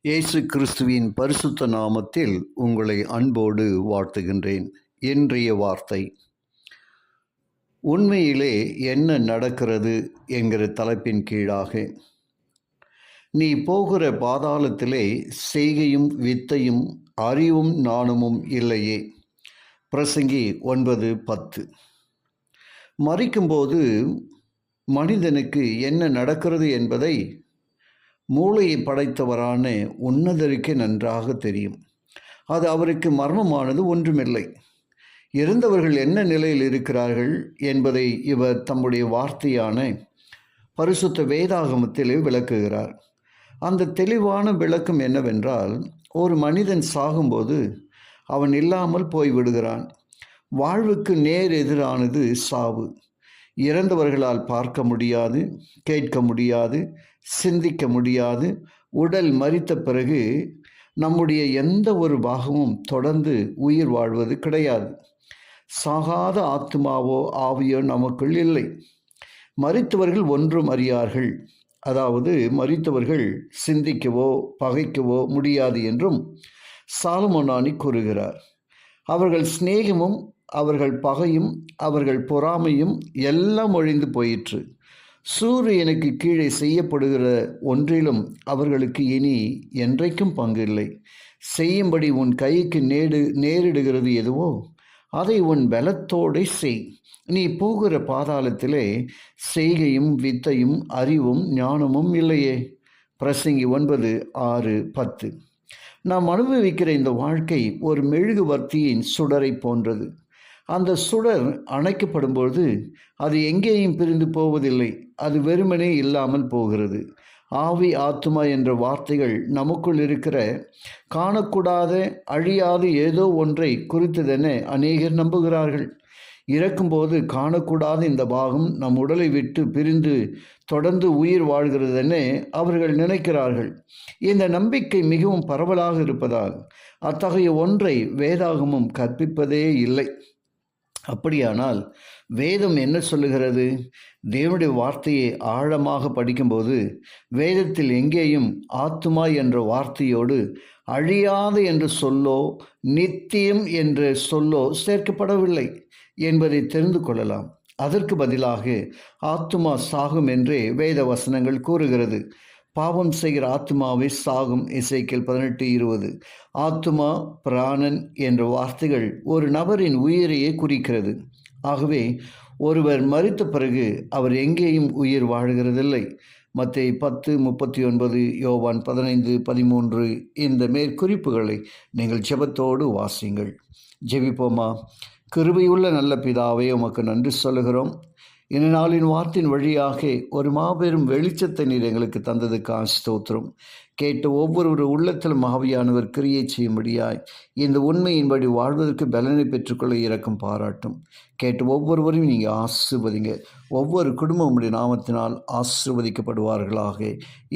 இயேசு கிறிஸ்துவின் பரிசுத்த நாமத்தில் உங்களை அன்போடு வாழ்த்துகின்றேன். இன்றைய வார்த்தை, உண்மையிலே என்ன நடக்கிறது என்கிற தலைப்பின் கீழாக, நீ போகிற பாதாளத்திலே செய்கையும் வித்தையும் அறிவும் ஞானமும் இல்லையே. பிரசங்கி 9:10. மரிக்கும்போது மனிதனுக்கு என்ன நடக்கிறது என்பதை மூளையை படைத்தவரான உன்னதருக்கே நன்றாக தெரியும். அது அவருக்கு மர்மமானது ஒன்றுமில்லை. இறந்தவர்கள் என்ன நிலையில் இருக்கிறார்கள் என்பதை இவர் தம்முடைய வார்த்தையான பரிசுத்த வேதாகமத்திலே விளக்குகிறார். அந்த தெளிவான விளக்கம் என்னவென்றால், ஒரு மனிதன் சாகும்போது அவன் இல்லாமல் போய்விடுகிறான். வாழ்வுக்கு நேர் எதிரானது சாவு. இறந்தவர்களால் பார்க்க முடியாது, கேட்க முடியாது, சிந்திக்க முடியாது. உடல் மரித்த பிறகு நம்முடைய எந்த ஒரு பாகமும் தொடர்ந்து உயிர் வாழ்வது கிடையாது. சாகாத ஆத்மாவோ ஆவியோ நமக்குள் இல்லை. மரித்தவர்கள் ஒன்றும் அறியார்கள், அதாவது மரித்தவர்கள் சிந்திக்கவோ பகைக்கவோ முடியாது என்றும் சாலமோனானி கூறுகிறார். அவர்கள் சிநேகமும் அவர்கள் பகையும் அவர்கள் பொறாமையும் எல்லாம் ஒழிந்து போயிற்று. சூரியனுக்கு கீழே செய்யப்படுகிற ஒன்றிலும் அவர்களுக்கு இனி என்றைக்கும் பங்கு இல்லை. செய்யும்படி உன் கைக்கு நேரிடுகிறது எதுவோ அதை உன் பலத்தோடு செய். நீ போகிற பாதாளத்திலே செய்கையும் வித்தையும் அறிவும் ஞானமும் இல்லையே. பிரசங்கி 9:6-10. நாம் அனுபவிக்கிற இந்த வாழ்க்கை ஒரு மெழுகுவர்த்தியின் சுடரை போன்றது. அந்த சுடர் அணைக்கப்படும்போது அது எங்கேயும் பிரிந்து போவதில்லை, அது வெறுமனே இல்லாமல் போகிறது. ஆவி ஆத்மா என்ற வார்த்தைகள் நமக்குள் இருக்கிற காணக்கூடாத அழியாத ஏதோ ஒன்றை குறித்ததென அநேகர் நம்புகிறார்கள். இறக்கும்போது காணக்கூடாத இந்த பாகம் நம் உடலை விட்டு பிரிந்து தொடர்ந்து உயிர் வாழ்கிறதென அவர்கள் நினைக்கிறார்கள். இந்த நம்பிக்கை மிகவும் பரவலாக இருப்பதால் அத்தகைய ஒன்றை வேதாகமம் கற்பிப்பதே இல்லை. அப்படியானால் வேதம் என்ன சொல்லுகிறது? தேவனுடைய வார்த்தையை ஆழமாக படிக்கும்போது வேதத்தில் எங்கேயும் ஆத்துமா என்ற வார்த்தையோடு அழியாத என்ற சொல்லோ நித்தியம் என்ற சொல்லோ சேர்க்கப்படவில்லை என்பதை தெரிந்து கொள்ளலாம். அதற்கு பதிலாக ஆத்துமா சாகும் என்றே வேத வசனங்கள் கூறுகிறது. பாவம் செய்கிற ஆத்மாவை சாகும். எசேக்கியேல் 18:20. ஆத்துமா பிராணன் என்ற வார்த்தைகள் ஒரு நபரின் உயிரையே குறிக்கிறது. ஆகவே ஒருவர் மரித்த பிறகு அவர் எங்கேயும் உயிர் வாழ்கிறதில்லை. மத்தேயு 10:39, யோவான் 15:13 இந்த மேற்குறிப்புகளை நீங்கள் ஜெபத்தோடு வாசியுங்கள். ஜெபிப்போமா. கிருபையுள்ள நல்ல பிதாவே, உமக்கு நன்றி சொல்லுகிறோம். இந்த நாளின் வார்த்தையின் வழியாக ஒரு மாபெரும் வெளிச்சத்தை நீர் எங்களுக்கு தந்ததுக்கு ஸ்தோத்திரம். கேட்ட ஒவ்வொரு உள்ளத்திலும் ஆவியானவர் கிரியை செய்யும்படியாய் இந்த உண்மையின்படி வாழ்வதற்கு பலனை பெற்றுக்கொள்ள இரக்கம் பாராட்டும். கேட்ட ஒவ்வொருவரையும் நீங்கள் ஆசீர்வதிங்க. ஒவ்வொரு குடும்பம் உடைய நாமத்தினால் ஆசீர்வதிக்கப்படுவார்களாக.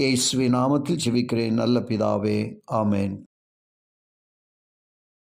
இயேசுவின் நாமத்தில் ஜெபிக்கிறேன் நல்ல பிதாவே, ஆமேன்.